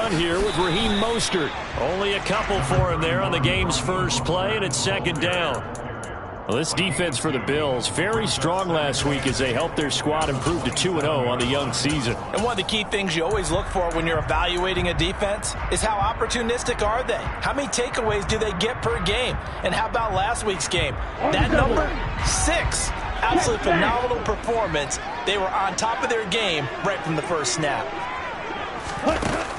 run here with Raheem Mostert. Only a couple for him there on the game's first play, and it's second down. Well, this defense for the Bills, very strong last week as they helped their squad improve to 2-0 on the young season. And one of the key things you always look for when you're evaluating a defense is how opportunistic are they? How many takeaways do they get per game? And how about last week's game? That number, 6. Absolutely phenomenal performance. They were on top of their game right from the first snap.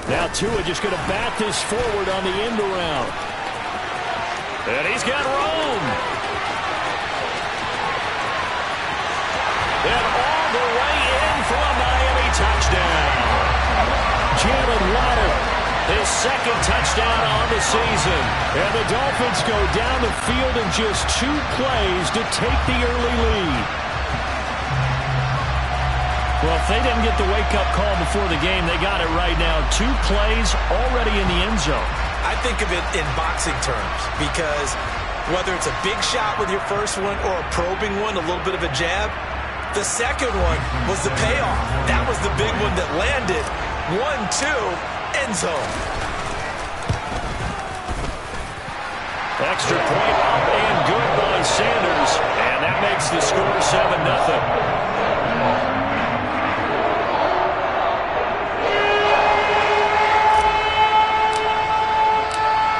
Now Tua just going to bat this forward on the end around. And he's got room. And all the way in for a Miami touchdown. Jalen Waddle, his second touchdown on the season. And the Dolphins go down the field in just 2 plays to take the early lead. Well, if they didn't get the wake-up call before the game, they got it right now. 2 plays already in the end zone. I think of it in boxing terms because whether it's a big shot with your first one or a probing one, a little bit of a jab, the second one was the payoff. That was the big one that landed. 1-2, end zone. Extra point up and good by Sanders. And that makes the score 7-0.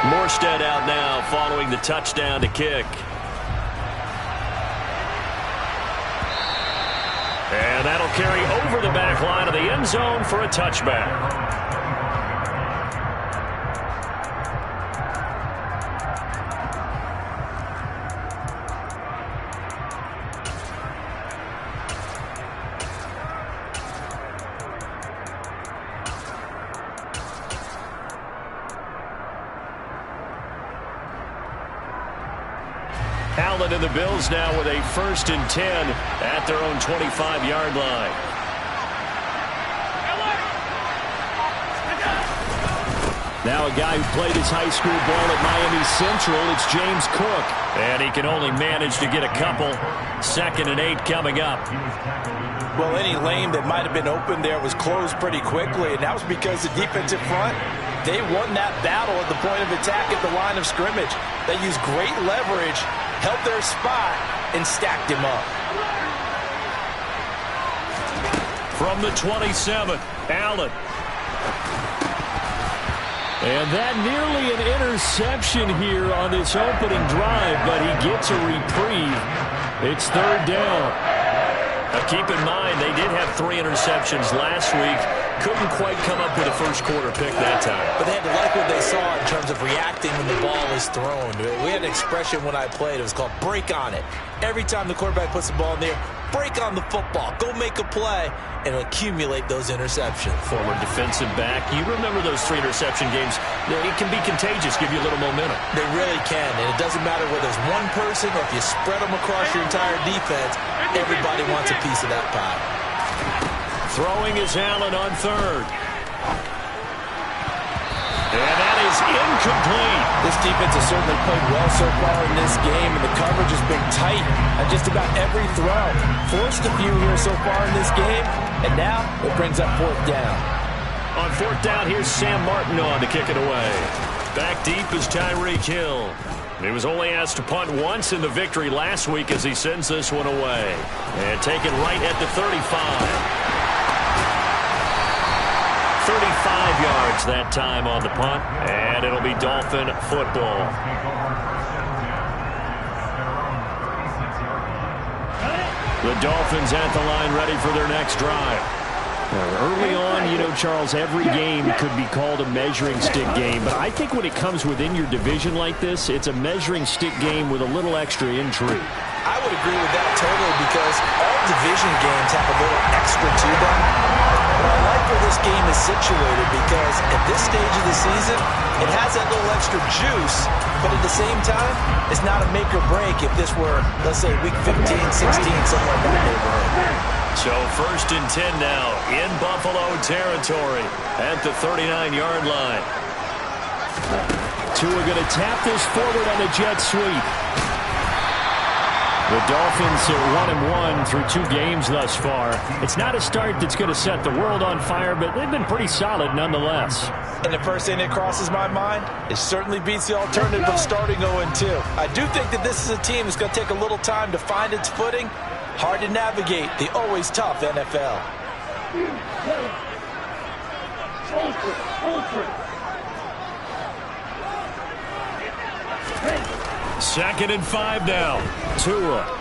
Morstead out now following the touchdown to kick. And that'll carry over the back line of the end zone for a touchback. Allen and the Bills now with a 1st and 10 at their own 25-yard line. Now a guy who played his high school ball at Miami Central, it's James Cook. And he can only manage to get a couple. 2nd and 8 coming up. Well, any lane that might have been open there was closed pretty quickly, and that was because the defensive front, they won that battle at the point of attack at the line of scrimmage. They used great leverage, held their spot, and stacked him up. From the 27, Allen. And that nearly an interception here on this opening drive, but he gets a reprieve. It's 3rd down. Now keep in mind, they did have 3 interceptions last week. Couldn't quite come up with a first-quarter pick that time. But they had to like what they saw in terms of reacting when the ball is thrown. We had an expression when I played. It was called break on it. Every time the quarterback puts the ball in the air, break on the football. Go make a play and accumulate those interceptions. Former defensive back. You remember those 3 interception games. It can be contagious, give you a little momentum. They really can, and it doesn't matter whether it's one person or if you spread them across your entire defense, everybody wants a piece of that pie. Throwing is Allen on 3rd. And that is incomplete. This defense has certainly played well so far in this game, and the coverage has been tight on just about every throw. Forced a few here so far in this game, and now it brings up 4th down. On 4th down, here's Sam Martin on to kick it away. Back deep is Tyreek Hill. He was only asked to punt once in the victory last week as he sends this one away. And taken right at the 35. 35 yards that time on the punt, and it'll be Dolphin football. The Dolphins at the line ready for their next drive. Early on, you know, Charles, every game could be called a measuring stick game, but I think when it comes within your division like this, it's a measuring stick game with a little extra intrigue. I would agree with that totally because all division games have a little extra to them. But I like where this game is situated because at this stage of the season, it has that little extra juice, but at the same time, it's not a make or break if this were, let's say, week 15, 16, somewhere in that neighborhood. So 1st and 10 now in Buffalo territory at the 39-yard line. Tua going to tap this forward on the jet sweep. The Dolphins are 1-1 through 2 games thus far. It's not a start that's going to set the world on fire, but they've been pretty solid nonetheless. And the first thing that crosses my mind, it certainly beats the alternative of starting 0-2. I do think that this is a team that's going to take a little time to find its footing. Hard to navigate the always tough NFL. Second and 5 now. Tua.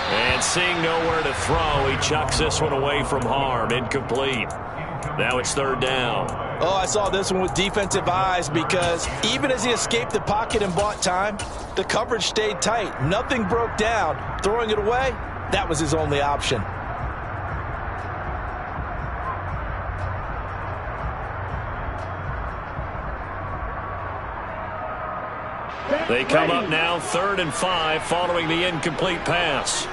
And seeing nowhere to throw, he chucks this one away from harm. Incomplete. Now it's third down. Oh, I saw this one with defensive eyes because even as he escaped the pocket and bought time, the coverage stayed tight. Nothing broke down. Throwing it away, that was his only option. They come up now, 3rd and 5, following the incomplete pass.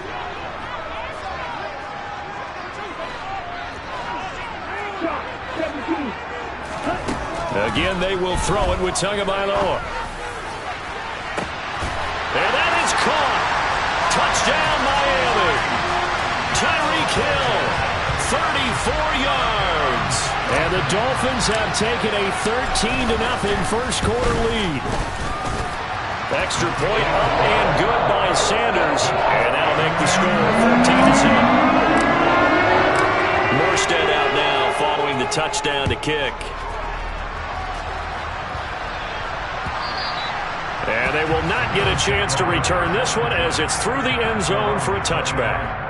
Again, they will throw it with Tagovailoa. And that is caught. Touchdown, Miami. Tyreek Hill, 34 yards. And the Dolphins have taken a 13-0 first quarter lead. Extra point up and good by Sanders. And that'll make the score 14-7. Morstead out now following the touchdown to kick. And they will not get a chance to return this one as it's through the end zone for a touchback.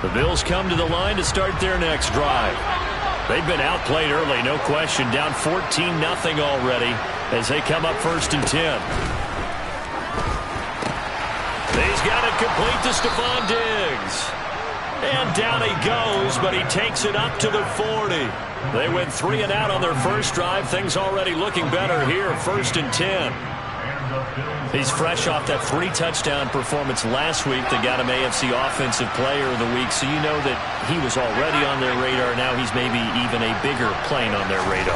The Bills come to the line to start their next drive. They've been outplayed early, no question. Down 14-0 already as they come up 1st and 10. He's got it complete to Stephon Diggs. And down he goes, but he takes it up to the 40. They went 3 and out on their first drive. Things already looking better here, 1st and 10. He's fresh off that 3-touchdown performance last week that got him AFC Offensive Player of the Week, so you know that he was already on their radar. Now he's maybe even a bigger plane on their radar.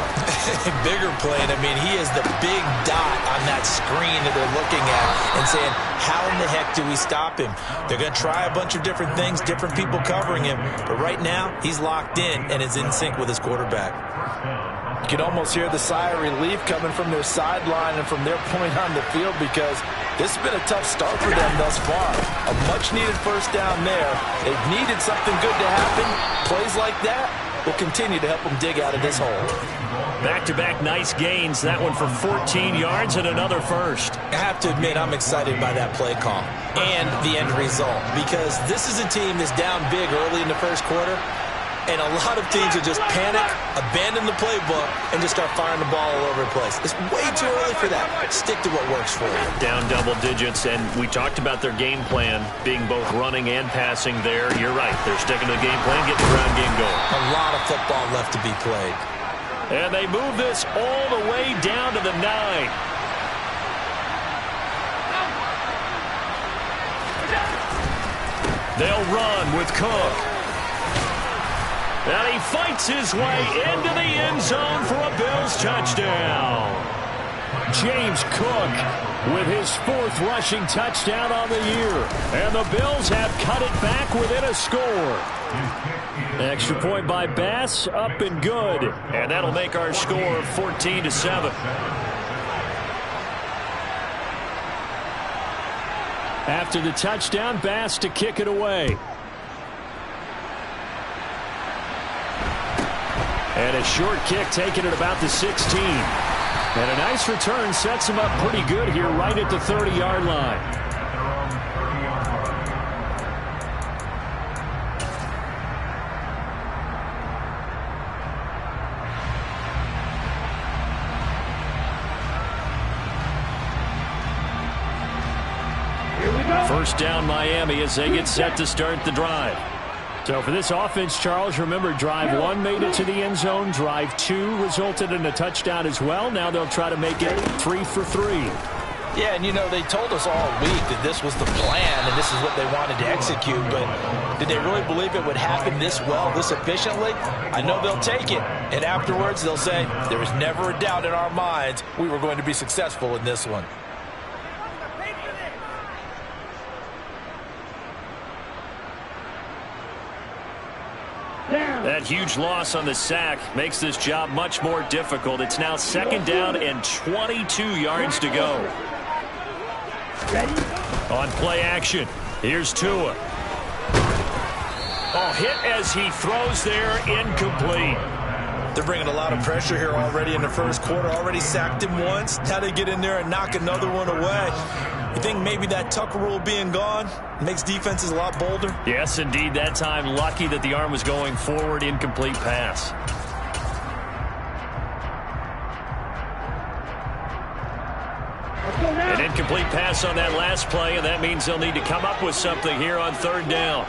Bigger plane. I mean, he is the big dot on that screen that they're looking at and saying, how in the heck do we stop him? They're going to try a bunch of different things, different people covering him, but right now he's locked in and is in sync with his quarterback. You can almost hear the sigh of relief coming from their sideline and from their point on the field because this has been a tough start for them thus far. A much-needed first down there. They've needed something good to happen. Plays like that will continue to help them dig out of this hole. Back-to-back nice gains. That one for 14 yards and another first. I have to admit, I'm excited by that play call and the end result because this is a team that's down big early in the first quarter. And a lot of teams will just panic, abandon the playbook, and just start firing the ball all over the place. It's way too early for that. Stick to what works for you. Down double digits, and we talked about their game plan being both running and passing there. You're right. They're sticking to the game plan, getting the ground game going. A lot of football left to be played. And they move this all the way down to the 9. They'll run with Cook. And he fights his way into the end zone for a Bills touchdown. James Cook with his 4th rushing touchdown on the year. And the Bills have cut it back within a score. Extra point by Bass, up and good. And that'll make our score 14-7. After the touchdown, Bass to kick it away. And a short kick taken at about the 16. And a nice return sets him up pretty good here right at the 30-yard line. First down Miami as they get set to start the drive. So for this offense, Charles, remember drive 1 made it to the end zone. Drive 2 resulted in a touchdown as well. Now they'll try to make it 3 for 3. Yeah, and you know, they told us all week that this was the plan and this is what they wanted to execute, but did they really believe it would happen this well, this efficiently? I know they'll take it, and afterwards they'll say, there was never a doubt in our minds we were going to be successful in this one. That huge loss on the sack makes this job much more difficult. It's now second down and 22 yards to go. On play action, here's Tua. Oh, hit as he throws there, incomplete. They're bringing a lot of pressure here already in the first quarter. Already sacked him once. Now they get in there and knock another one away. You think maybe that Tucker rule being gone makes defenses a lot bolder? Yes, indeed. That time, lucky that the arm was going forward, incomplete pass. An incomplete pass on that last play, and that means they'll need to come up with something here on third down.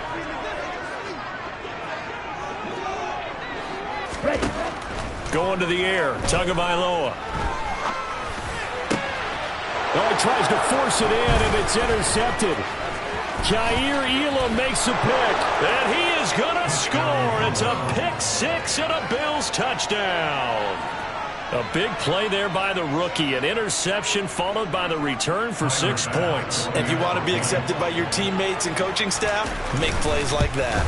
Going to the air, Tagovailoa. Oh, he tries to force it in, and it's intercepted. Jair Elam makes a pick, and he is going to score. It's a pick six and a Bills touchdown. A big play there by the rookie. An interception followed by the return for 6 points. If you want to be accepted by your teammates and coaching staff, make plays like that.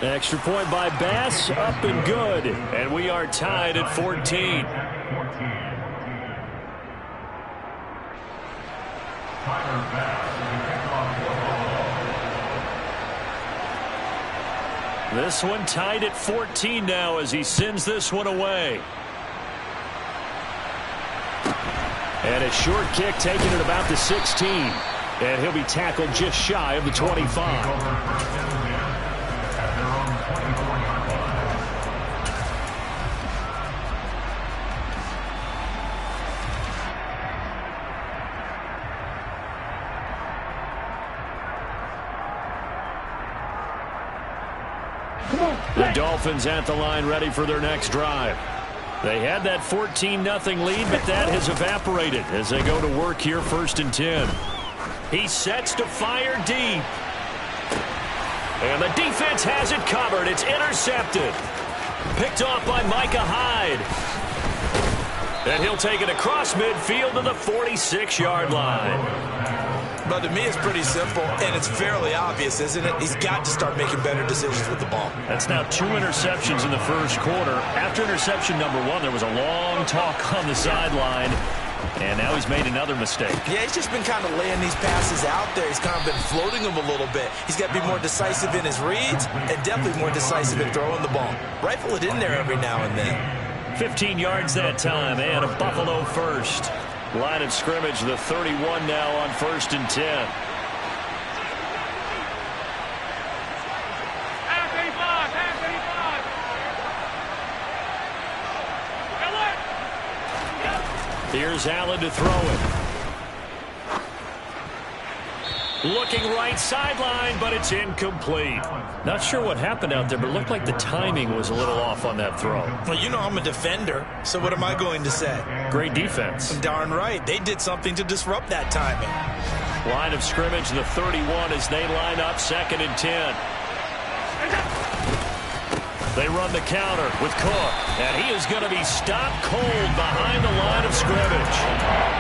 Extra point by Bass, up and good. And we are tied at 14. This one tied at 14 now as he sends this one away. And a short kick taken at about the 16. And he'll be tackled just shy of the 25. The Dolphins at the line ready for their next drive. They had that 14-0 lead, but that has evaporated as they go to work here first and 10. He sets to fire deep. And the defense has it covered. It's intercepted. Picked off by Micah Hyde. And he'll take it across midfield to the 46-yard line. But to me, it's pretty simple, and it's fairly obvious, isn't it? He's got to start making better decisions with the ball. That's now 2 interceptions in the first quarter. After interception number 1, there was a long talk on the sideline, and now he's made another mistake. Yeah, he's just been kind of laying these passes out there. He's kind of been floating them a little bit. He's got to be more decisive in his reads and definitely more decisive in throwing the ball. Rifle it in there every now and then. 15 yards that time, and a Buffalo first. Line of scrimmage, the 31 now on first and 10. Here's Allen to throw it. Looking right sideline, but it's incomplete. Not sure what happened out there, but it looked like the timing was a little off on that throw. Well, you know I'm a defender, so what am I going to say? Great defense. Darn right. They did something to disrupt that timing. Line of scrimmage, the 31 as they line up second and 10. They run the counter with Cook, and he is going to be stopped cold behind the line of scrimmage.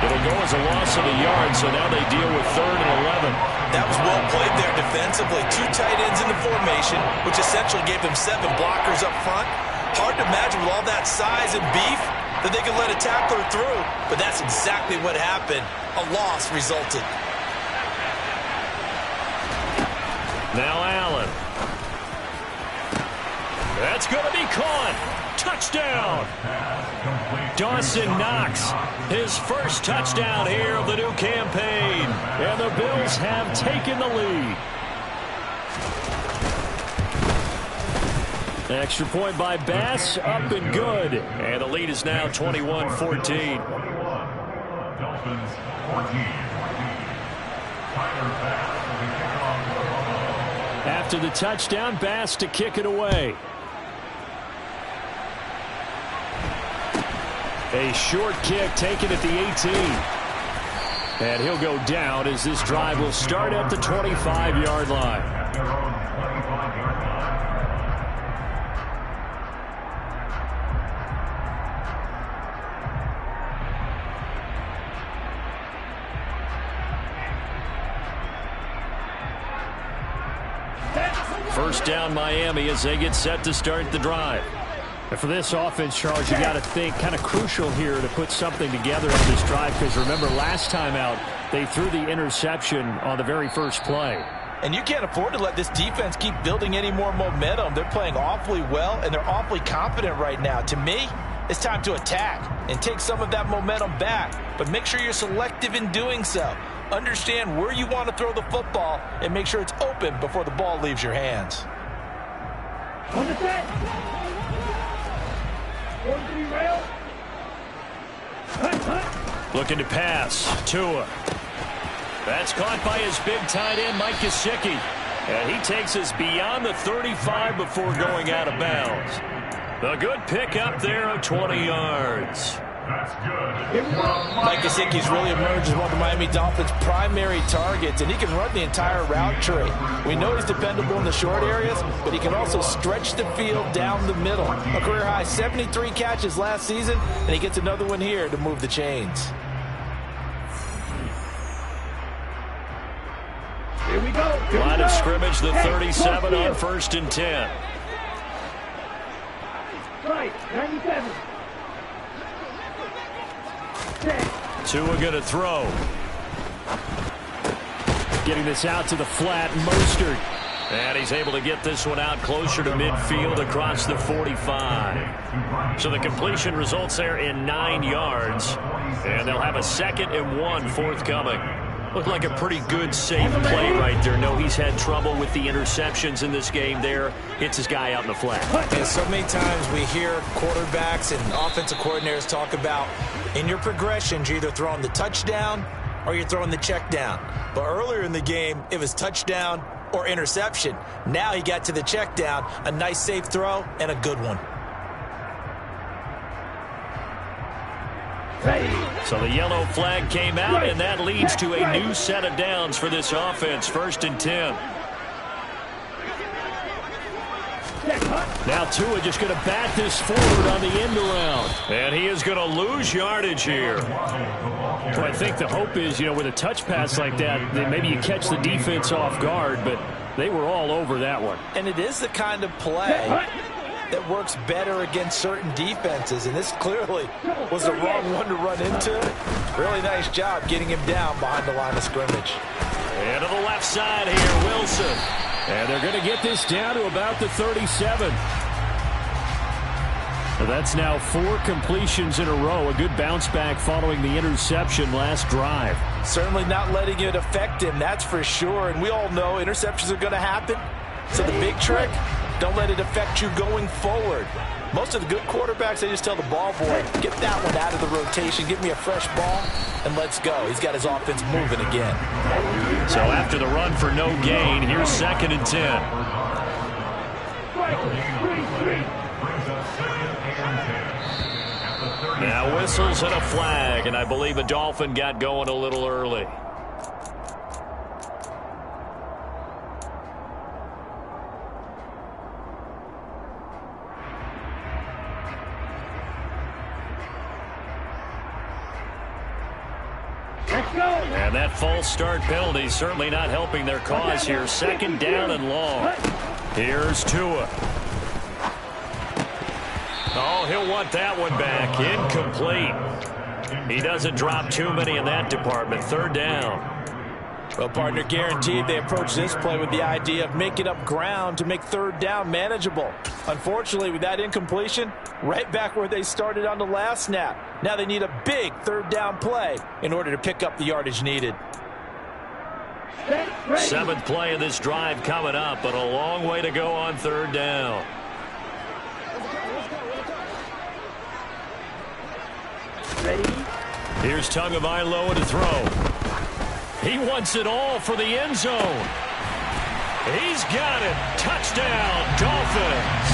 It'll go as a loss of a yard, so now they deal with third and 11. That was well played there defensively. 2 tight ends in the formation, which essentially gave them 7 blockers up front. Hard to imagine with all that size and beef that they could let a tackler through, but that's exactly what happened. A loss resulted. Now Allen. That's going to be caught. Touchdown. Dawson Knox, his first touchdown here of the new campaign. And the Bills have taken the lead. Extra point by Bass, up and good. And the lead is now 21-14. Dolphins 14. After the touchdown, Bass to kick it away. A short kick taken at the 18. And he'll go down as this drive will start at the 25-yard line. First down Miami as they get set to start the drive. And for this offense, Charles, you got to think kind of crucial here to put something together on this drive, because remember last time out they threw the interception on the very first play. And you can't afford to let this defense keep building any more momentum. They're playing awfully well, and they're awfully competent right now. To me, it's time to attack and take some of that momentum back, but make sure you're selective in doing so. Understand where you want to throw the football and make sure it's open before the ball leaves your hands. On the set. 1-3 rail. Looking to pass. Tua. That's caught by his big tight end, Mike Gesicki. And he takes us beyond the 35 before going out of bounds. A good pickup there of 20 yards. That's good. Mike Gesicki's really emerged as one of the Miami Dolphins' primary targets, and he can run the entire route tree. We know he's dependable in the short areas, but he can also stretch the field down the middle. A career-high 73 catches last season, and he gets another one here to move the chains. Here we go. Line of scrimmage, the 37 on 1st and 10. Right, 97. Tua going to throw. Getting this out to the flat, Mostert. And he's able to get this one out closer to midfield across the 45. So the completion results there in 9 yards. And they'll have a 2nd and 1 forthcoming. Looked like a pretty good, safe play right there. No, he's had trouble with the interceptions in this game there. Hits his guy out in the flat. And so many times we hear quarterbacks and offensive coordinators talk about in your progressions, you're either throwing the touchdown or you're throwing the check down. But earlier in the game, it was touchdown or interception. Now he got to the check down, a nice safe throw and a good one. So the yellow flag came out, and that leads to a new set of downs for this offense. 1st and 10. Now Tua just going to bat this forward on the end around. And he is going to lose yardage here. So I think the hope is, with a touch pass like that maybe you catch the defense off guard, but they were all over that one. And it is the kind of play that works better against certain defenses, and this clearly was the wrong one to run into. Really nice job getting him down behind the line of scrimmage. And to the left side here, Wilson. And they're going to get this down to about the 37. So that's now 4 completions in a row. A good bounce back following the interception last drive. Certainly not letting it affect him, that's for sure. And we all know interceptions are going to happen. So the big trick, don't let it affect you going forward. Most of the good quarterbacks, they just tell the ball boy, get that one out of the rotation, give me a fresh ball, and let's go. He's got his offense moving again. So after the run for no gain, here's 2nd and 10. Now whistles and a flag, and I believe a Dolphin got going a little early. And that false start penalty certainly not helping their cause here. 2nd down and long. Here's Tua. Oh, he'll want that one back. Incomplete. He doesn't drop too many in that department. 3rd down. Well, partner, guaranteed they approach this play with the idea of making up ground to make third down manageable. Unfortunately, with that incompletion, right back where they started on the last snap. Now they need a big third down play in order to pick up the yardage needed. Seventh play of this drive coming up, but a long way to go on third down. Ready? Here's Tagovailoa to throw. He wants it all for the end zone. He's got it. Touchdown, Dolphins.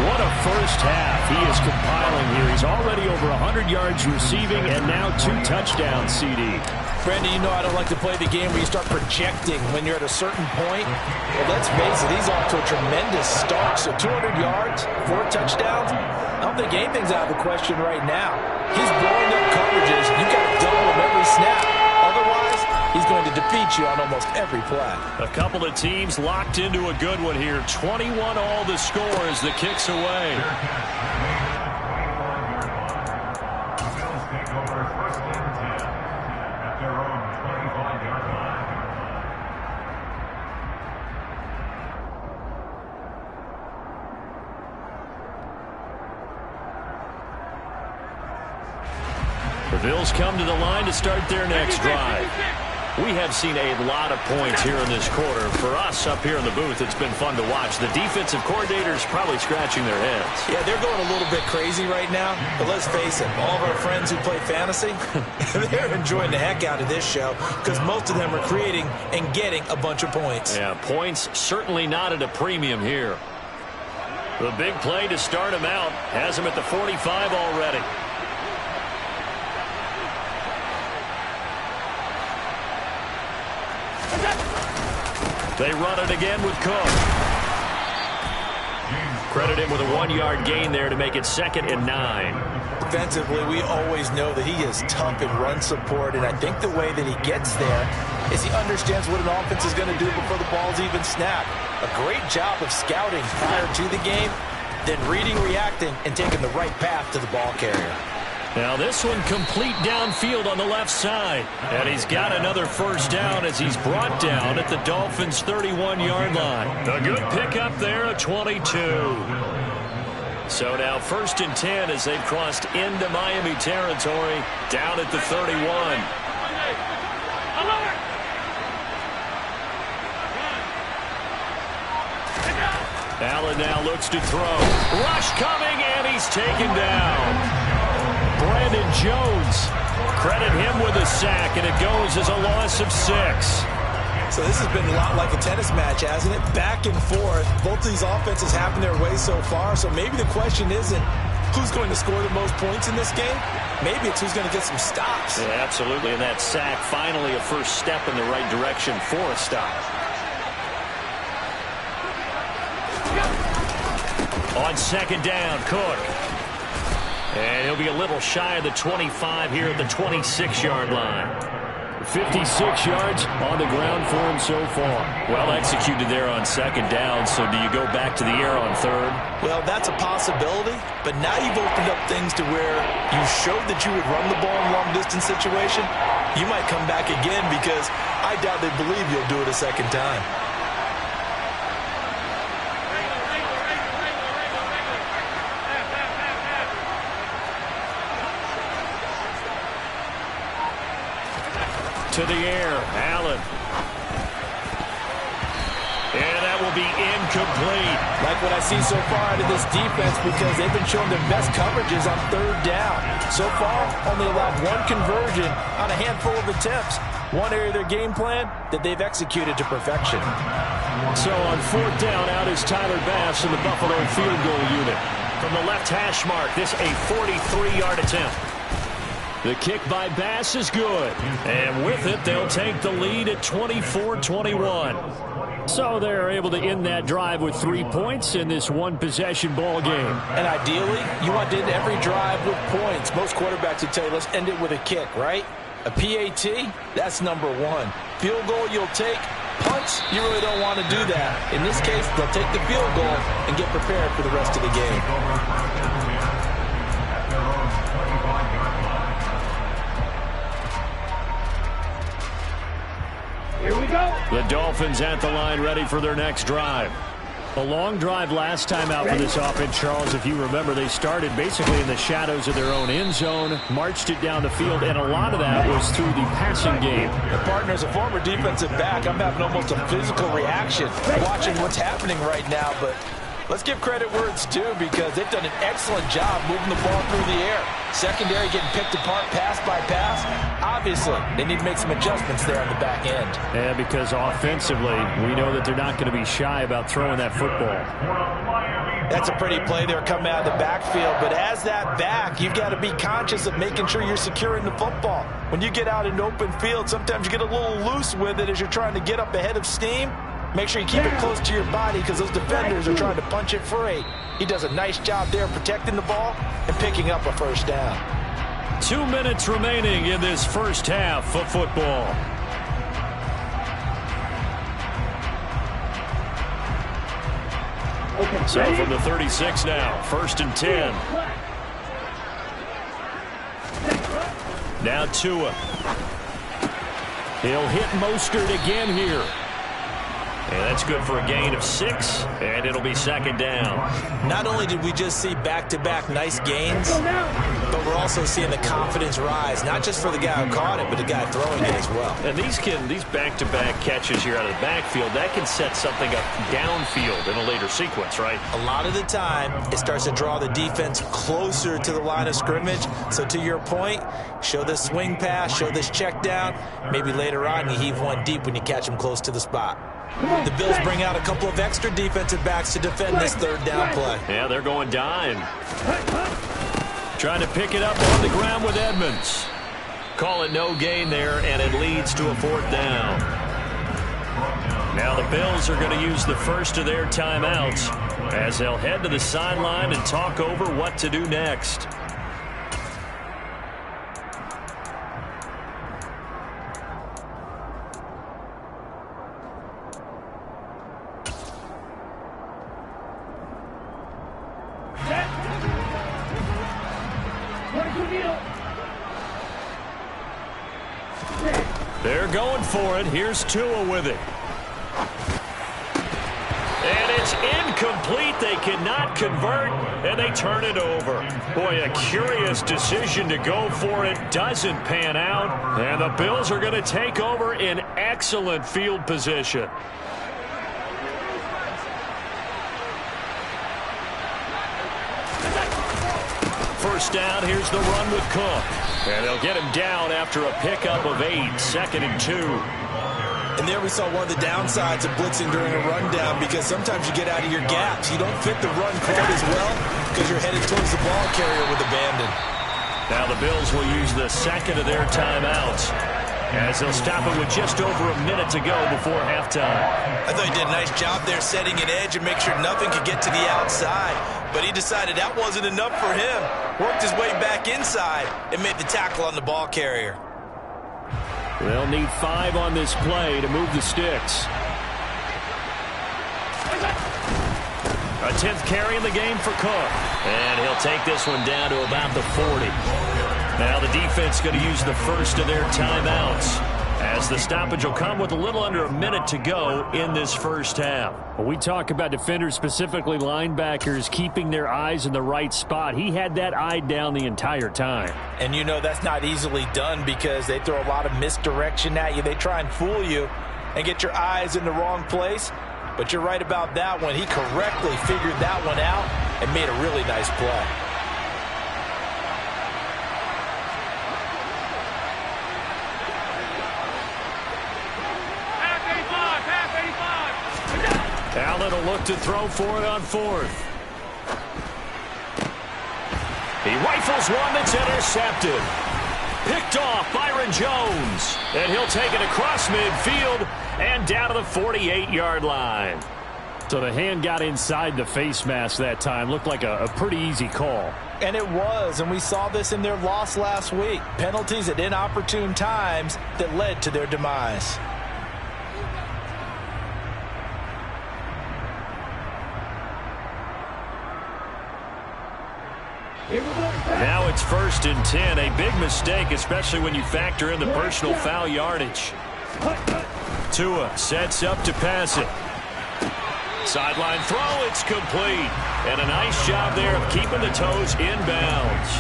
What a first half he is compiling here. He's already over 100 yards receiving and now 2 touchdowns, CD. Brandon, you know I don't like to play the game where you start projecting when you're at a certain point. But let's face it, he's off to a tremendous start. So 200 yards, 4 touchdowns. I don't think anything's out of the question right now. He's blowing up coverages. You've got to double him every snap. Otherwise, he's going to defeat you on almost every play. A couple of teams locked into a good one here. 21 all the score as the kick's away. The Bills take over first and 10 at their own 25-yard line. The Bills come to the line to start their next drive. We have seen a lot of points here in this quarter. For us up here in the booth, it's been fun to watch. The defensive coordinators probably scratching their heads. Yeah, they're going a little bit crazy right now. But let's face it, all of our friends who play fantasy, they're enjoying the heck out of this show because most of them are creating and getting a bunch of points. Yeah, points certainly not at a premium here. The big play to start him out has him at the 45 already. They run it again with Cook. Credit him with a 1-yard gain there to make it 2nd and 9. Defensively, we always know that he is tough in run support, and I think the way that he gets there is he understands what an offense is going to do before the ball's even snapped. A great job of scouting prior to the game, then reading, reacting, and taking the right path to the ball carrier. Now this one complete downfield on the left side. And he's got another first down as he's brought down at the Dolphins' 31-yard line. A good pickup there at 22. So now 1st and 10 as they've crossed into Miami territory down at the 31. Allen now looks to throw. Rush coming, and he's taken down. Brandon Jones, credit him with a sack, and it goes as a loss of 6. So this has been a lot like a tennis match, hasn't it? Back and forth. Both of these offenses happen their way so far, so maybe the question isn't who's going to score the most points in this game. Maybe it's who's going to get some stops. Yeah, absolutely, and that sack finally a first step in the right direction for a stop. On 2nd down, Cook. And he'll be a little shy of the 25 here at the 26-yard line. 56 yards on the ground for him so far. Well executed there on 2nd down, so do you go back to the air on 3rd? Well, that's a possibility, but now you've opened up things to where you showed that you would run the ball in a long-distance situation. You might come back again because I doubt they believe you'll do it a second time. To the air, Allen. And that will be incomplete. Like what I see so far out of this defense because they've been showing their best coverages on 3rd down. So far, only allowed 1 conversion on a handful of attempts. One area of their game plan that they've executed to perfection. So on 4th down, out is Tyler Bass in the Buffalo field goal unit. From the left hash mark, this a 43-yard attempt. The kick by Bass is good. And with it, they'll take the lead at 24-21. So they're able to end that drive with 3 points in this one-possession ball game. And ideally, you want to end every drive with points. Most quarterbacks would tell you, let's end it with a kick, right? A PAT, that's number 1. Field goal you'll take. Punts, you really don't want to do that. In this case, they'll take the field goal and get prepared for the rest of the game. The Dolphins at the line ready for their next drive. A long drive last time out for this offense, Charles. If you remember, they started basically in the shadows of their own end zone, marched it down the field, and a lot of that was through the passing game. The partner is a former defensive back. I'm having almost a physical reaction watching what's happening right now, but let's give credit where it's due because they've done an excellent job moving the ball through the air. Secondary getting picked apart pass by pass. Obviously, they need to make some adjustments there on the back end. Yeah, because offensively, we know that they're not going to be shy about throwing that football. That's a pretty play there coming out of the backfield, but as that back, you've got to be conscious of making sure you're securing the football. When you get out in open field, sometimes you get a little loose with it as you're trying to get up ahead of steam. Make sure you keep it close to your body because those defenders are trying to punch it free. He does a nice job there protecting the ball and picking up a first down. 2 minutes remaining in this first half of football. So from the 36 now, 1st and 10. Now Tua. He'll hit Mostert again here. And that's good for a gain of 6, and it'll be 2nd down. Not only did we just see back-to-back nice gains, but we're also seeing the confidence rise, not just for the guy who caught it, but the guy throwing it as well. And these back-to-back catches here out of the backfield, that can set something up downfield in a later sequence, right? A lot of the time, it starts to draw the defense closer to the line of scrimmage. So to your point, show this swing pass, show this check down. Maybe later on you heave one deep when you catch them close to the spot. The Bills bring out a couple of extra defensive backs to defend this 3rd down play. Yeah, they're going dime. Trying to pick it up on the ground with Edmonds. Call it no gain there, and it leads to a 4th down. Now the Bills are going to use the first of their timeouts as they'll head to the sideline and talk over what to do next. They're going for it. Here's Tua with it. And it's incomplete. They cannot convert, and they turn it over. Boy, a curious decision to go for it. Doesn't pan out, and the Bills are going to take over in excellent field position. First down, here's the run with Cook. And they'll get him down after a pickup of 8, 2nd and 2. And there we saw one of the downsides of blitzing during a rundown because sometimes you get out of your gaps. You don't fit the run quite as well because you're headed towards the ball carrier with abandon. Now the Bills will use the 2nd of their timeouts as they'll stop it with just over a minute to go before halftime. I thought he did a nice job there setting an edge and make sure nothing could get to the outside. But he decided that wasn't enough for him. Worked his way back inside and made the tackle on the ball carrier. They'll need 5 on this play to move the sticks. A 10th carry in the game for Cook. And he'll take this one down to about the 40. Now the defense going to use the first of their timeouts as the stoppage will come with a little under a minute to go in this first half. When we talk about defenders, specifically linebackers, keeping their eyes in the right spot, he had that eye down the entire time. And you know that's not easily done because they throw a lot of misdirection at you. They try and fool you and get your eyes in the wrong place. But you're right about that one. He correctly figured that one out and made a really nice play. Allen will look to throw for it on 4th. He rifles one that's intercepted. Picked off Byron Jones. And he'll take it across midfield and down to the 48-yard line. So the hand got inside the face mask that time. Looked like a pretty easy call. And it was, and we saw this in their loss last week. Penalties at inopportune times that led to their demise. Now it's 1st and 10. A big mistake, especially when you factor in the personal foul yardage. Tua sets up to pass it. Sideline throw, it's complete. And a nice job there of keeping the toes in bounds.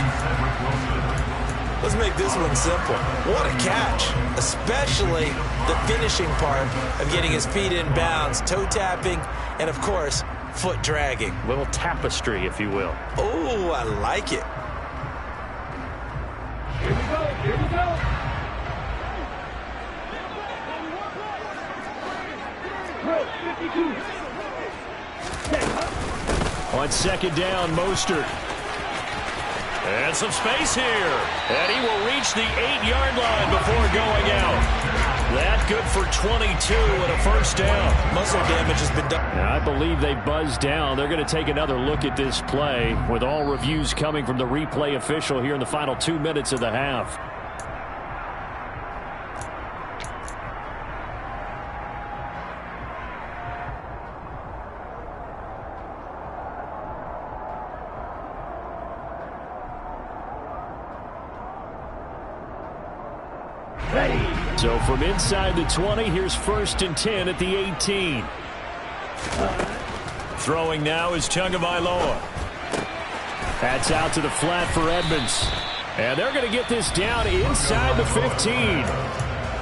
Let's make this one simple. What a catch, especially the finishing part of getting his feet in bounds, toe tapping, and of course, foot dragging. Little tapestry, if you will. Oh, I like it. Here we go. Here we go. Bro, 52. On second down, Mostert. And some space here. And he will reach the 8-yard line before going out. That good for 22 and a first down. Muscle damage has been done. Now, I believe they buzzed down. They're going to take another look at this play with all reviews coming from the replay official here in the final 2 minutes of the half. So from inside the 20, here's 1st and 10 at the 18. Throwing now is Tagovailoa. That's out to the flat for Edmonds. And they're going to get this down inside the 15.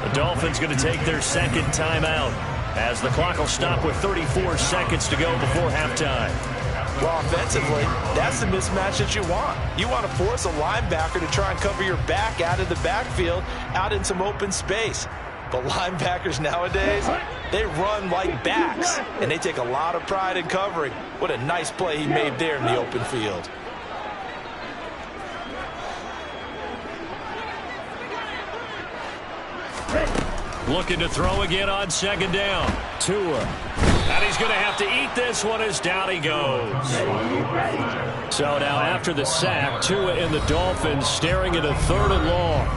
The Dolphins going to take their second timeout as the clock will stop with 34 seconds to go before halftime. Well, offensively, that's the mismatch that you want. You want to force a linebacker to try and cover your back out of the backfield, out in some open space. But linebackers nowadays, they run like backs, and they take a lot of pride in covering. What a nice play he made there in the open field. Looking to throw again on second down. Tua. And he's going to have to eat this one as down he goes. So now after the sack, Tua and the Dolphins staring at a 3rd and long.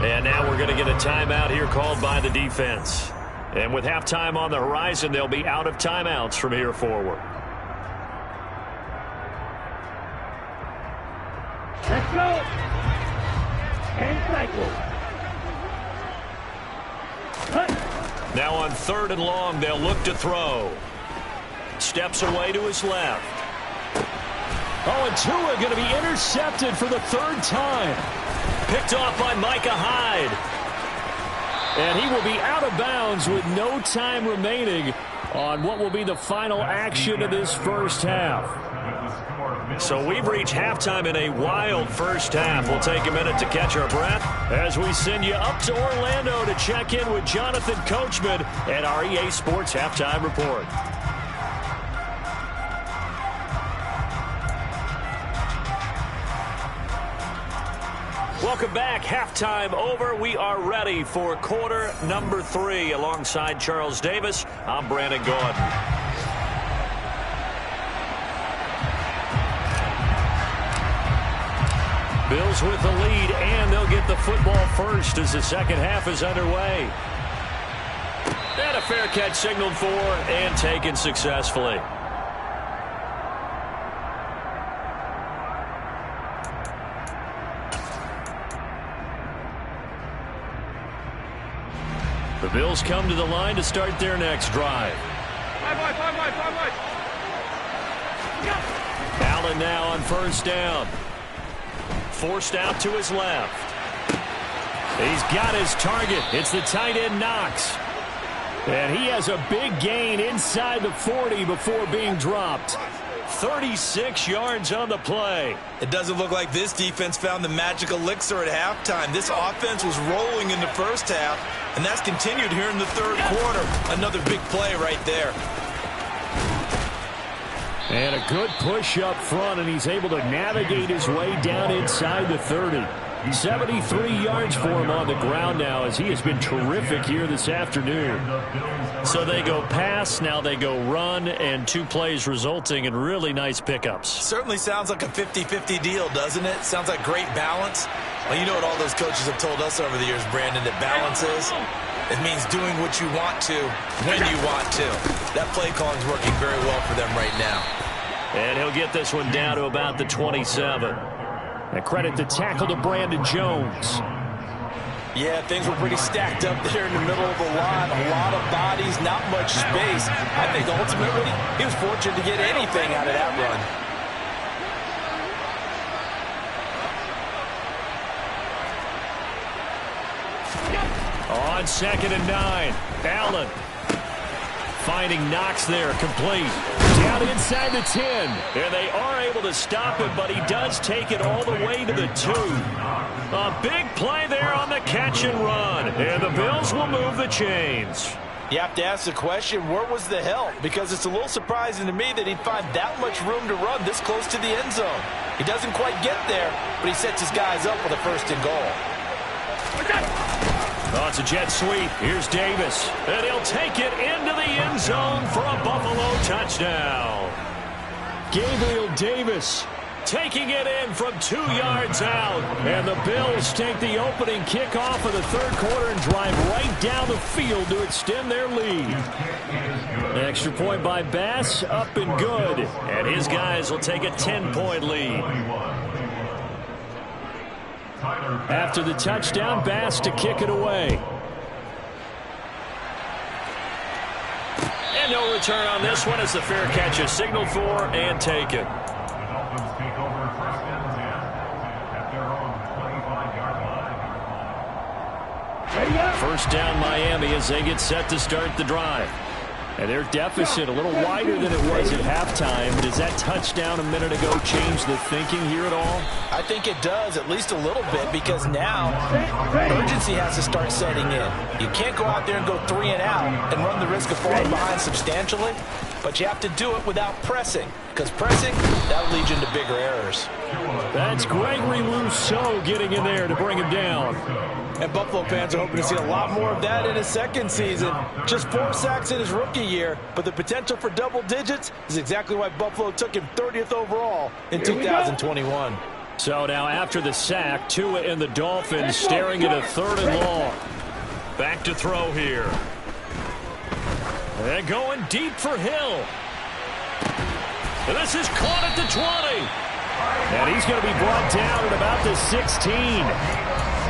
And now we're going to get a timeout here called by the defense. And with halftime on the horizon, they'll be out of timeouts from here forward. Let's go. And cycle. Now on 3rd and long, they'll look to throw. Steps away to his left. Oh, and Tua going to be intercepted for the 3rd time. Picked off by Micah Hyde. And he will be out of bounds with no time remaining on what will be the final action of this first half. So we've reached halftime in a wild first half. We'll take a minute to catch our breath as we send you up to Orlando to check in with Jonathan Coachman at our EA Sports Halftime Report. Welcome back. Halftime over. We are ready for quarter number 3. Alongside Charles Davis, I'm Brandon Gordon. Bills with the lead, and they'll get the football first as the second half is underway. And a fair catch signaled for and taken successfully. The Bills come to the line to start their next drive. Allen now on 1st down. Forced out to his left. He's got his target. It's the tight end Knox. And he has a big gain inside the 40 before being dropped. 36 yards on the play. It doesn't look like this defense found the magic elixir at halftime. This offense was rolling in the first half, and that's continued here in the 3rd quarter. Another big play right there. And a good push up front, and he's able to navigate his way down inside the 30. 73 yards for him on the ground now as he has been terrific here this afternoon. So they go pass, now they go run, and 2 plays resulting in really nice pickups. Certainly sounds like a 50-50 deal, doesn't it? Sounds like great balance. Well, you know what all those coaches have told us over the years, Brandon, that balance is? It means doing what you want to when you want to. That play calling is working very well for them right now. And he'll get this one down to about the 27. And credit the tackle to Brandon Jones. Yeah, things were pretty stacked up there in the middle of the line. A lot of bodies. bodies, not much space. I think ultimately he was fortunate to get anything out of that run. On 2nd and 9, Allen finding Knox there, complete. Down inside the 10, and they are able to stop him, but he does take it all the way to the 2. A big play there on the catch and run, and the Bills will move the chains. You have to ask the question, where was the help? Because it's a little surprising to me that he'd find that much room to run this close to the end zone. He doesn't quite get there, but he sets his guys up with a 1st and goal. Oh, it's a jet sweep. Here's Davis. And he'll take it into the end zone for a Buffalo touchdown. Gabriel Davis taking it in from 2 yards out. And the Bills take the opening kickoff of the 3rd quarter and drive right down the field to extend their lead. An extra point by Bass, up and good. And his guys will take a 10-point lead. After the touchdown, Bass to kick it away. And no return on this one as the fair catch is signaled for and taken. The Dolphins take over 1st and 10 at their own 25-yard line. Ready up. First down Miami as they get set to start the drive. And their deficit a little wider than it was at halftime. Does that touchdown a minute ago change the thinking here at all? I think it does, at least a little bit, because now urgency has to start setting in. You can't go out there and go 3 and out and run the risk of falling behind substantially, but you have to do it without pressing, because pressing, that'll lead you into bigger errors. That's Gregory Rousseau getting in there to bring him down. And Buffalo fans are hoping to see a lot more of that in his 2nd season. Just 4 sacks in his rookie year, but the potential for double digits is exactly why Buffalo took him 30th overall in 2021. So now after the sack, Tua and the Dolphins staring at a 3rd and long. Back to throw here. And going deep for Hill. And this is caught at the 20. And he's going to be brought down at about the 16.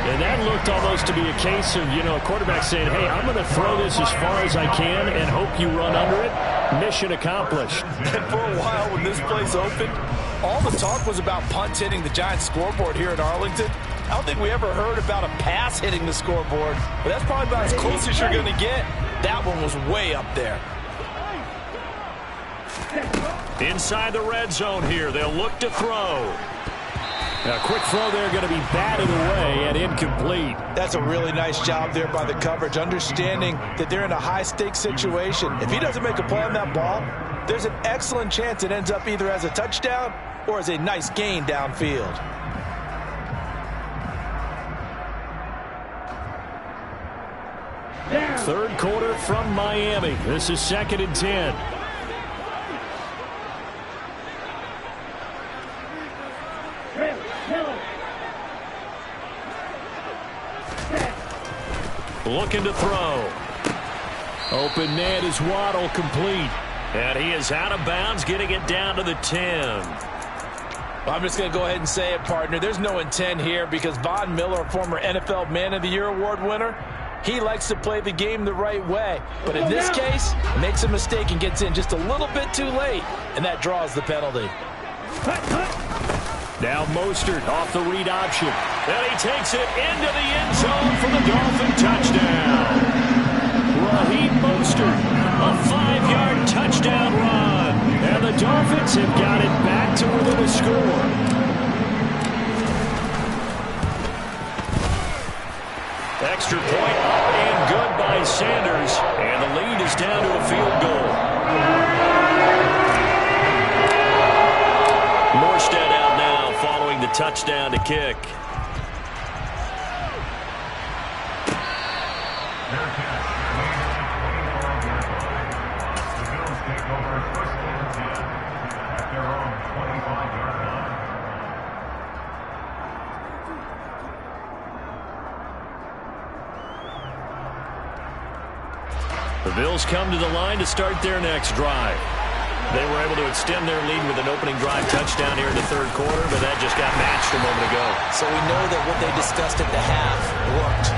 And that looked almost to be a case of, a quarterback saying, hey, I'm going to throw this as far as I can and hope you run under it. Mission accomplished. And for a while when this place opened, all the talk was about punts hitting the Giants scoreboard here in Arlington. I don't think we ever heard about a pass hitting the scoreboard, but that's probably about as close as you're going to get. That one was way up there. Inside the red zone here, they'll look to throw. A quick throw there going to be batted away and incomplete. That's a really nice job there by the coverage, understanding that they're in a high-stakes situation. If he doesn't make a play on that ball, there's an excellent chance it ends up either as a touchdown or as a nice gain downfield. Down. 3rd quarter from Miami. This is 2nd and 10. Looking to throw. Open man is Waddle, complete. And he is out of bounds, getting it down to the 10. I'm just going to go ahead and say it, partner. There's no intent here because Von Miller, a former NFL Man of the Year award winner, he likes to play the game the right way. But in this case, makes a mistake and gets in just a little bit too late, and that draws the penalty. Now Mostert off the read option. And he takes it into the end zone for the Dolphin touchdown. Raheem Mostert, a 5-yard touchdown run. And the Dolphins have got it back to within a score. Extra point up and good by Sanders. And the lead is down to a field goal. Morstead out now following the touchdown to kick. The Bills take over 1st and 10 at their own 25-yard line. The Bills come to the line to start their next drive. They were able to extend their lead with an opening drive touchdown here in the 3rd quarter, but that just got matched a moment ago. So we know that what they discussed at the half worked.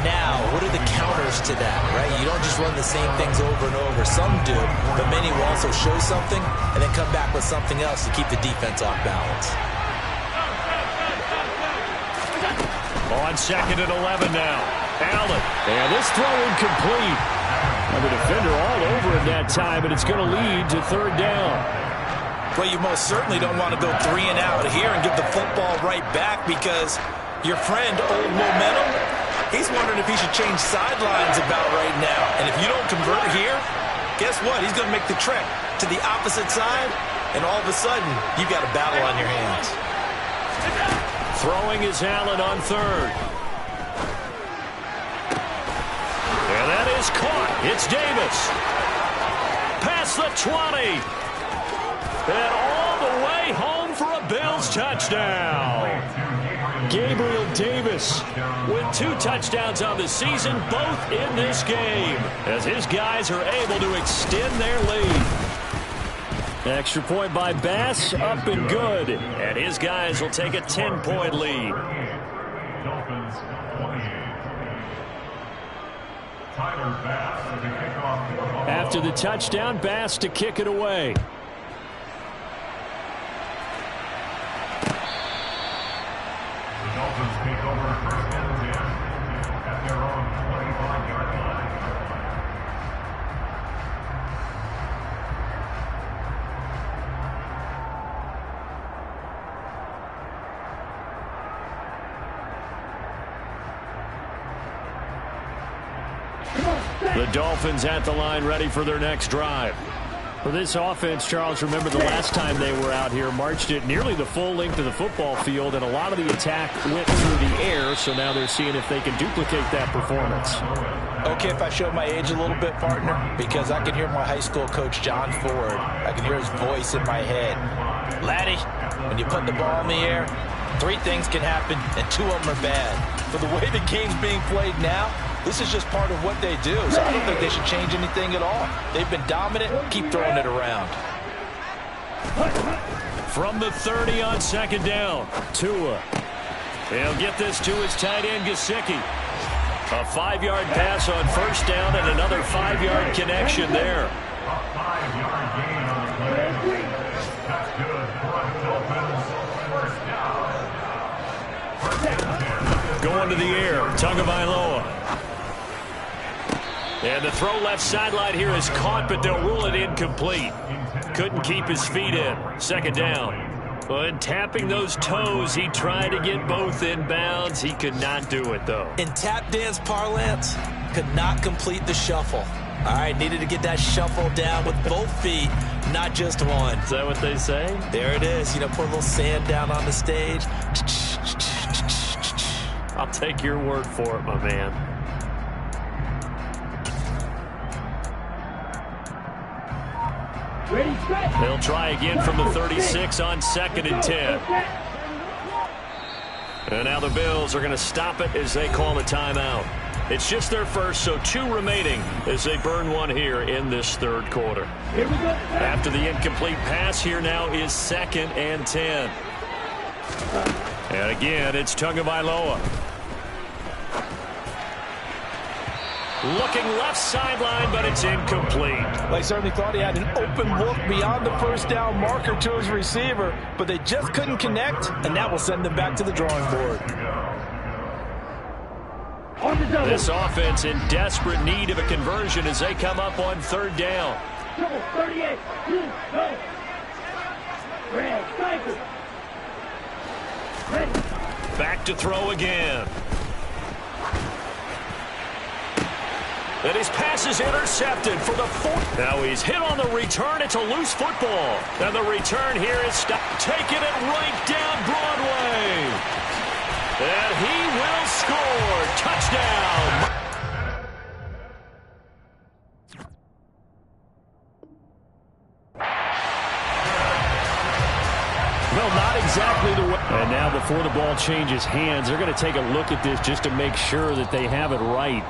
Now, what are the counters to that, right? You don't just run the same things over and over. Some do, but many will also show something and then come back with something else to keep the defense off balance. On 2nd and 11 now. Allen. And this throw incomplete. And the defender all over him that time, and it's going to lead to 3rd down. Well, you most certainly don't want to go 3 and out here and give the football right back, because your friend, Old Momentum, he's wondering if he should change sidelines about right now. And if you don't convert here, guess what? He's going to make the trek to the opposite side, and all of a sudden, you've got a battle on your hands. Throwing is Allen on 3rd. And that is caught. It's Davis. Past the 20. And all the way home for a Bills touchdown. Gabriel Davis with 2 touchdowns on the season, both in this game, as his guys are able to extend their lead. Extra point by Bass, up and good. And his guys will take a 10-point lead. Dolphins 28. Tyler Bass with the kickoff. After the touchdown, Bass to kick it away. The Dolphins take over 1st and 10 at their own 25-yard line. The Dolphins at the line, ready for their next drive. For this offense, Charles, remember the last time they were out here, marched it nearly the full length of the football field, and a lot of the attack went through the air, so now they're seeing if they can duplicate that performance. Okay, if I show my age a little bit, partner, because I can hear my high school coach, John Ford. I can hear his voice in my head. Laddie, when you put the ball in the air, 3 things can happen, and 2 of them are bad. For the way the game's being played now, this is just part of what they do, so I don't think they should change anything at all. They've been dominant. Keep throwing it around. From the 30 on 2nd down, Tua. He'll get this to his tight end, Gesicki. A 5-yard pass on 1st down and another 5-yard connection there. A 5-yard gain on the play. That's good for the Dolphins. 1st down. Going to the air, Tagovailoa. And the throw left sideline here is caught, but they'll rule it incomplete. Couldn't keep his feet in. 2nd down. But tapping those toes, he tried to get both in bounds. He could not do it, though. In tap dance parlance, could not complete the shuffle. All right, needed to get that shuffle down with both feet, not just one. Is that what they say? There it is. You know, put a little sand down on the stage. I'll take your word for it, my man. Ready, set. They'll try again from the 36 on 2nd and 10. And now the Bills are going to stop it as they call a timeout. It's just their first, so 2 remaining as they burn one here in this 3rd quarter. Here we go. After the incomplete pass, here now is 2nd and 10. And again, it's Tagovailoa. Looking left sideline, but it's incomplete. They certainly thought he had an open look beyond the 1st down marker to his receiver, but they just couldn't connect, and that will send them back to the drawing board. On the double. This offense in desperate need of a conversion as they come up on 3rd down. Double 38. Go. Red, cycle. Ready. Back to throw again. And his pass is intercepted for the 4th. Now he's hit on the return. It's a loose football. And the return here is stopped. Taking it right down Broadway. And he will score. Touchdown. Well, not exactly the way. And now before the ball changes hands, they're going to take a look at this just to make sure that they have it right.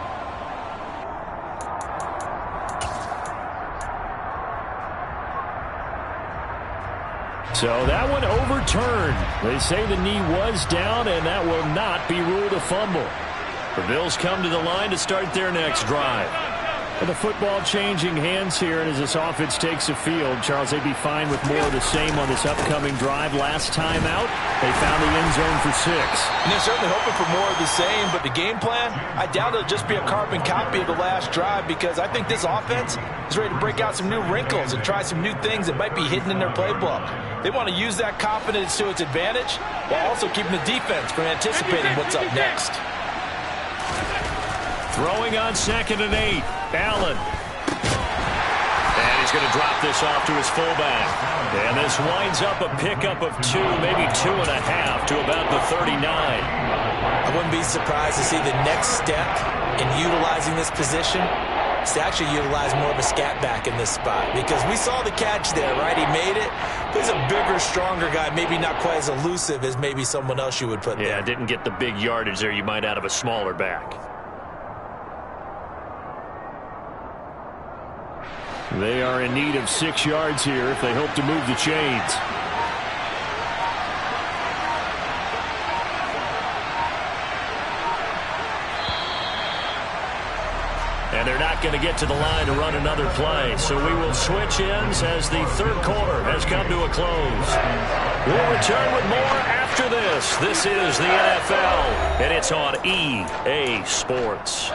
So that one overturned. They say the knee was down, and that will not be ruled a fumble. The Bills come to the line to start their next drive. The football changing hands here, and as this offense takes the field, Charles, they'd be fine with more of the same on this upcoming drive. Last time out, they found the end zone for 6. And they're certainly hoping for more of the same, but the game plan, I doubt it'll just be a carbon copy of the last drive, because I think this offense is ready to break out some new wrinkles and try some new things that might be hidden in their playbook. They want to use that confidence to its advantage while also keeping the defense from anticipating what's up next. Throwing on 2nd and 8. Allen. And he's going to drop this off to his fullback. And this winds up a pickup of 2, maybe 2.5 to about the 39. I wouldn't be surprised to see the next step in utilizing this position is to actually utilize more of a scat back in this spot, because we saw the catch there, right? He made it. But he's a bigger, stronger guy, maybe not quite as elusive as maybe someone else you would put there. Yeah, didn't get the big yardage there you might out of a smaller back. They are in need of 6 yards here if they hope to move the chains. And they're not going to get to the line to run another play. So we will switch ends as the third quarter has come to a close. We'll return with more after this. This is the NFL, and it's on EA Sports.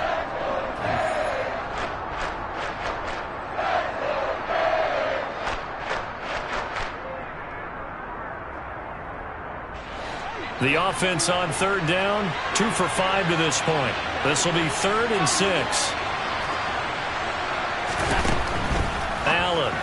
The offense on third down, 2 for 5 to this point. This will be 3rd and 6. Allen.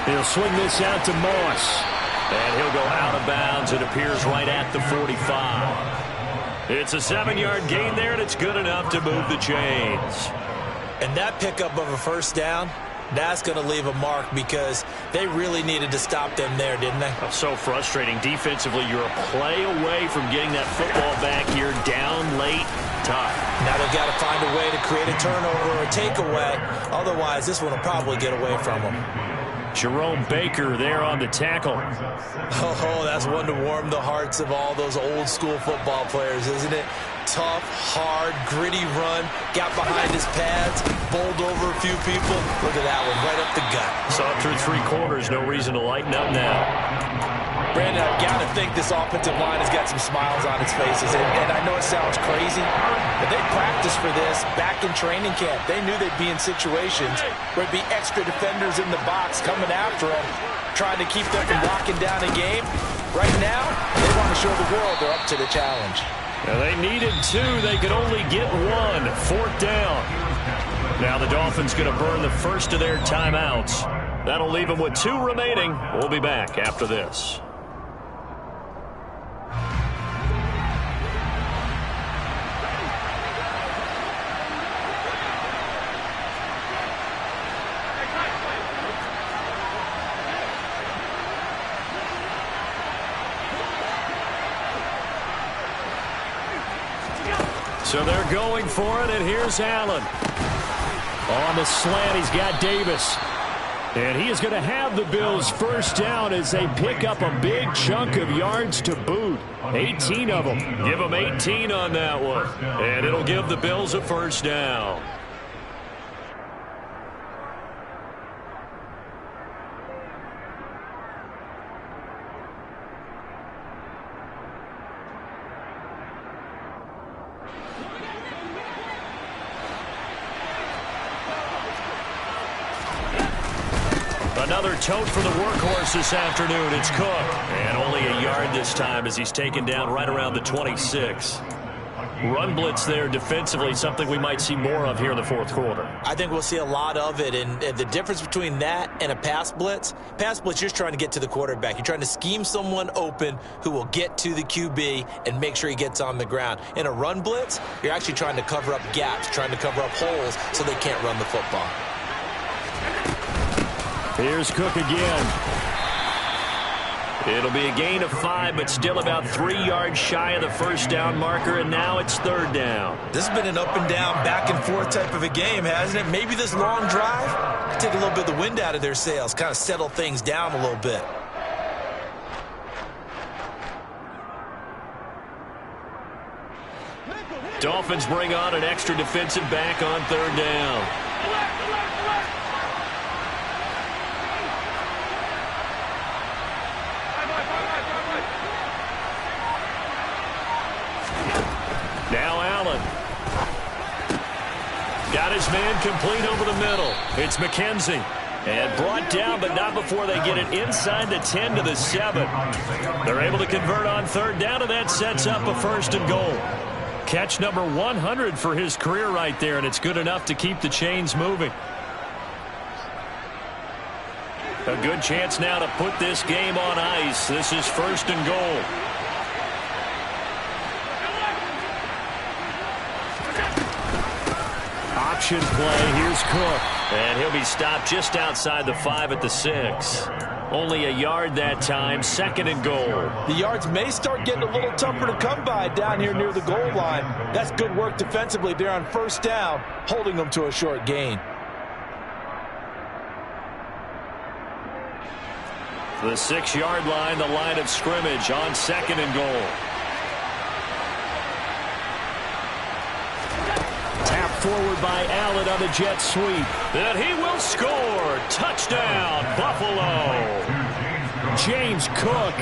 He'll swing this out to Moss. And he'll go out of bounds. It appears right at the 45. It's a 7-yard gain there, and it's good enough to move the chains. And that pickup of a first down, that's going to leave a mark, because they really needed to stop them there, didn't they? So frustrating. Defensively, you're a play away from getting that football back here down late. Tough. Now they've got to find a way to create a turnover or a takeaway. Otherwise, this one will probably get away from them. Jerome Baker there on the tackle. Oh, that's one to warm the hearts of all those old school football players, isn't it? Tough, hard, gritty run, got behind his pads, bowled over a few people. Look at that one, right up the gut. Saw it through 3 quarters, no reason to lighten up now. Brandon, I've got to think this offensive line has got some smiles on its faces. And I know it sounds crazy, but they practiced for this back in training camp. They knew they'd be in situations where there'd be extra defenders in the box coming after them, trying to keep them from locking down a game. Right now, they want to show the world they're up to the challenge. Now they needed 2. They could only get 1. 4th down. Now the Dolphins going to burn the first of their timeouts. That'll leave them with 2 remaining. We'll be back after this. So they're going for it, and here's Allen. On the slant, he's got Davis. And he is going to have the Bills first down as they pick up a big chunk of yards to boot. 18 of them. Give them 18 on that one. And it'll give the Bills a first down. Another tote for the workhorse this afternoon. It's Cook. And only a yard this time as he's taken down right around the 26. Run blitz there defensively, something we might see more of here in the 4th quarter. I think we'll see a lot of it. And the difference between that and a pass blitz, you're just trying to get to the quarterback. You're trying to scheme someone open who will get to the QB and make sure he gets on the ground. In a run blitz, you're actually trying to cover up gaps, trying to cover up holes so they can't run the football. Here's Cook again. It'll be a gain of 5, but still about 3 yards shy of the first down marker, and now it's 3rd down. This has been an up and down, back and forth type of a game, hasn't it? Maybe this long drive could take a little bit of the wind out of their sails, kind of settle things down a little bit. Dolphins bring on an extra defensive back on third down. Now Allen. Got his man complete over the middle. It's McKenzie. And brought down, but not before they get it inside the 10 to the 7. They're able to convert on third down, and that sets up a 1st and goal. Catch number 100 for his career right there, and it's good enough to keep the chains moving. A good chance now to put this game on ice. This is 1st and goal. Option play. Here's Cook. And he'll be stopped just outside the 5 at the 6. Only a yard that time. 2nd and goal. The yards may start getting a little tougher to come by down here near the goal line. That's good work defensively there on 1st down, holding them to a short gain. The 6-yard line, the line of scrimmage on 2nd and goal. Forward by Allen on the jet sweep. And he will score. Touchdown, Buffalo. James Cook.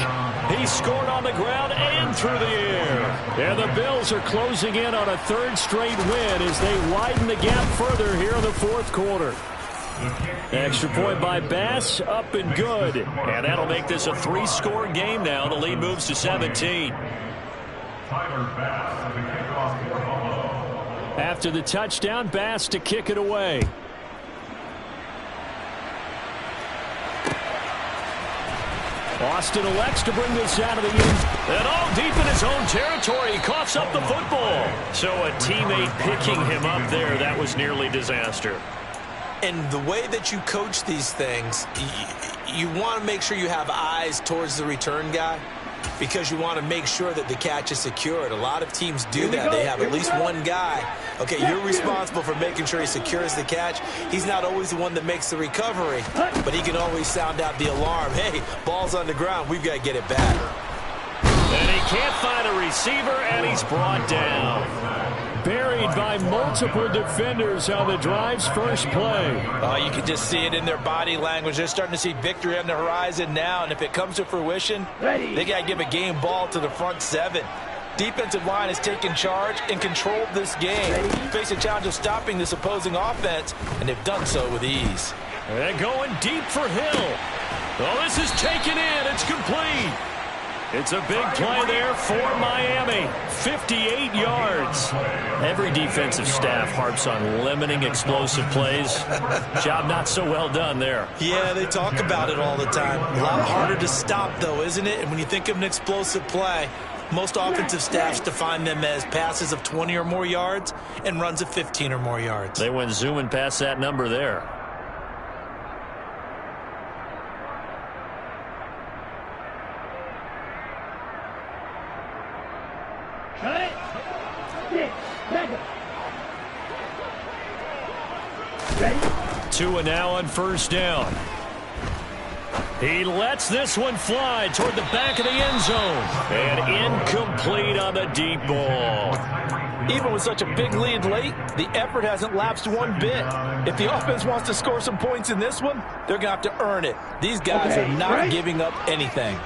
He scored on the ground and through the air. And the Bills are closing in on a 3rd straight win as they widen the gap further here in the 4th quarter. Extra point by Bass, up and good. And that'll make this a 3-score game now. The lead moves to 17. Tyler Bass, the kickoff for Buffalo. After the touchdown, Bass to kick it away. Austin elects to bring this out of the end. And all deep in his own territory, he coughs up the football. So a teammate picking him up there, that was nearly disaster. And the way that you coach these things, you want to make sure you have eyes towards the return guy, because you want to make sure that the catch is secured. A lot of teams do that. They have at least one guy. Okay, you're responsible for making sure he secures the catch. He's not always the one that makes the recovery, but he can always sound out the alarm. Hey, ball's on the ground. We've got to get it back. And he can't find a receiver, and he's brought down. Buried by multiple defenders on the drive's first play. Oh, you can just see it in their body language. They're starting to see victory on the horizon now, and if it comes to fruition, they got to give a game ball to the front 7. Defensive line has taken charge and controlled this game. Face a challenge of stopping this opposing offense, and they've done so with ease. And going deep for Hill. Oh, this is taken in. It's complete. It's a big play there for Miami. 58 yards. Every defensive staff harps on limiting explosive plays. Job not so well done there. Yeah, they talk about it all the time. A lot harder to stop, though, isn't it? And when you think of an explosive play, most offensive staffs define them as passes of 20 or more yards and runs of 15 or more yards. They went zooming past that number there. Tua now on 1st down. He lets this one fly toward the back of the end zone. And incomplete on the deep ball. Even with such a big lead late, the effort hasn't lapsed one bit. If the offense wants to score some points in this one, they're going to have to earn it. These guys are not giving up anything.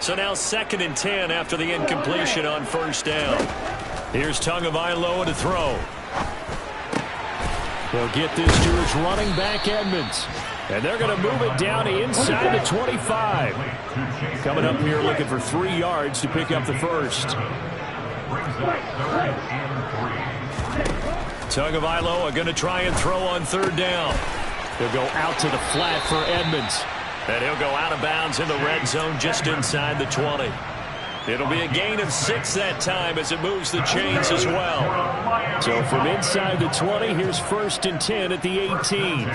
So now 2nd and 10 after the incompletion on 1st down. Here's Tagovailoa to throw. They'll get this to his running back, Edmonds. And they're going to move it down inside the 25. Coming up here looking for 3 yards to pick up the first. Tagovailoa going to try and throw on 3rd down. He'll go out to the flat for Edmonds. And he'll go out of bounds in the red zone just inside the 20. It'll be a gain of 6 that time as it moves the chains as well. So from inside the 20, here's 1st and 10 at the 18.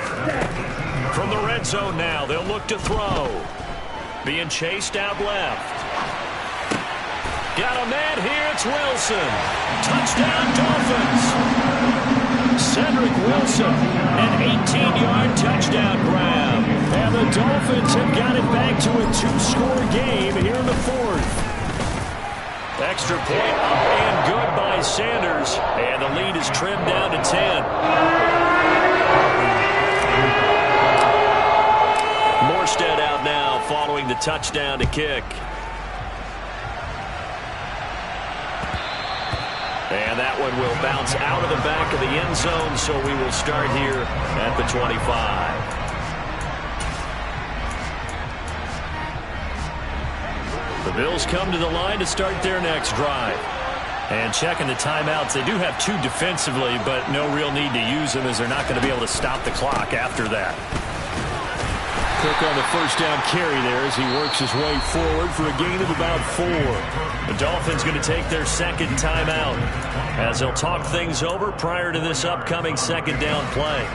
From the red zone now, they'll look to throw. Being chased out left. Got a man here, it's Wilson. Touchdown Dolphins. Cedric Wilson, an 18-yard touchdown grab. And the Dolphins have got it back to a 2-score game here in the 4th. Extra point up and good by Sanders. And the lead is trimmed down to 10. Morstead out now following the touchdown to kick. And that one will bounce out of the back of the end zone, so we will start here at the 25. The Bills come to the line to start their next drive. And checking the timeouts, they do have 2 defensively, but no real need to use them as they're not going to be able to stop the clock after that. Cook on the first down carry there as he works his way forward for a gain of about 4. The Dolphins going to take their second timeout as they'll talk things over prior to this upcoming second down play.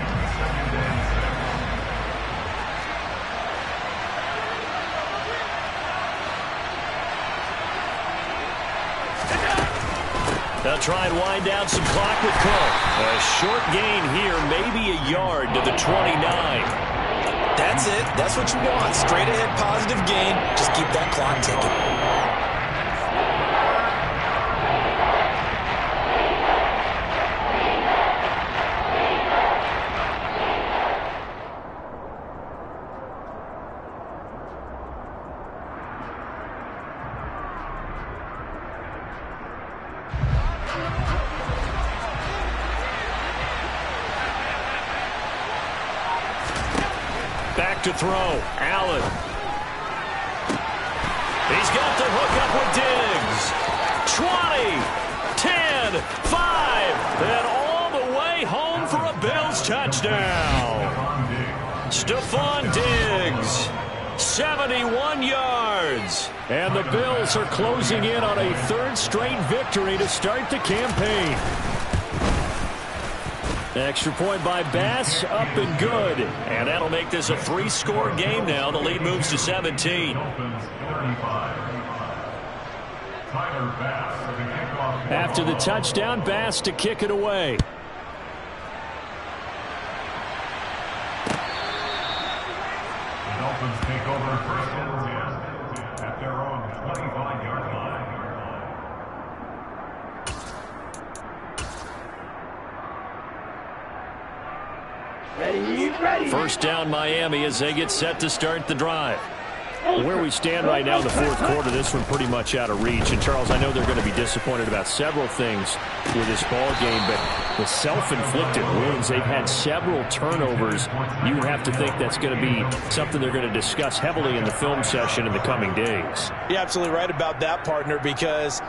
They'll try and wind down some clock with Cook. A short gain here, maybe a yard to the 29. That's it. That's what you want. Straight ahead positive gain. Just keep that clock ticking. Back to throw. Allen. He's got the hook up with Diggs. 20, 10, 5, and all the way home for a Bills touchdown. Stephon Diggs, 71 yards. And the Bills are closing in on a 3rd straight victory to start the campaign. Extra point by Bass, up and good. And that'll make this a 3-score game now. The lead moves to 17. After the touchdown, Bass to kick it away. The Dolphins take over first and 10 at their own 25-yard line. Ready. First down Miami as they get set to start the drive. Where we stand right now in the 4th quarter, this one pretty much out of reach. And, Charles, I know they're going to be disappointed about several things with this ball game, but the self-inflicted wounds, they've had several turnovers. You would have to think that's going to be something they're going to discuss heavily in the film session in the coming days. You're absolutely right about that, partner, because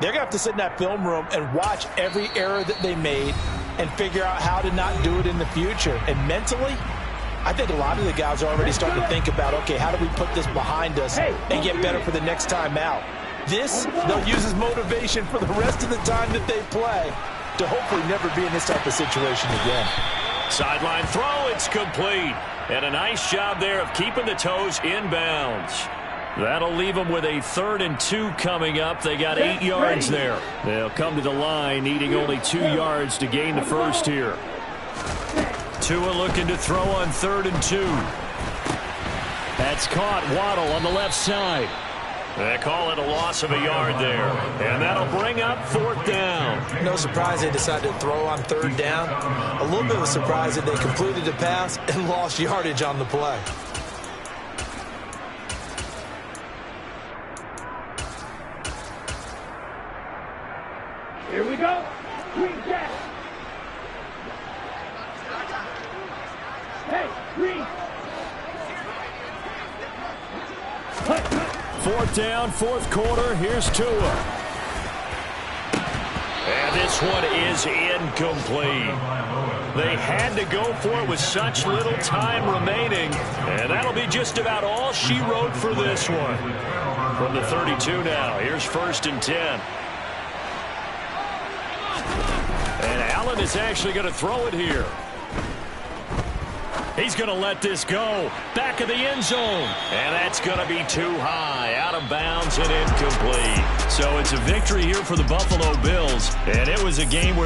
they're going to have to sit in that film room and watch every error that they made and figure out how to not do it in the future. And mentally, I think a lot of the guys are already starting to think about, okay, how do we put this behind us and get better for the next time out? This, they'll use as motivation for the rest of the time that they play to hopefully never be in this type of situation again. Sideline throw, it's complete. And a nice job there of keeping the toes inbounds. That'll leave them with a 3rd and 2 coming up. They got 8 yards there. They'll come to the line needing only 2 yards to gain the first here. Tua looking to throw on 3rd and 2. That's caught. Waddle on the left side. They call it a loss of a yard there. And that'll bring up 4th down. No surprise they decided to throw on 3rd down. A little bit of a surprise that they completed the pass and lost yardage on the play. Here we go. Green jack. Hey, green. 4th down, 4th quarter. Here's Tua. And this one is incomplete. They had to go for it with such little time remaining. And that'll be just about all she wrote for this one. From the 32 now. Here's 1st and 10. And Allen is actually going to throw it here. He's going to let this go. Back of the end zone. And that's going to be too high. Out of bounds and incomplete. So it's a victory here for the Buffalo Bills. And it was a game where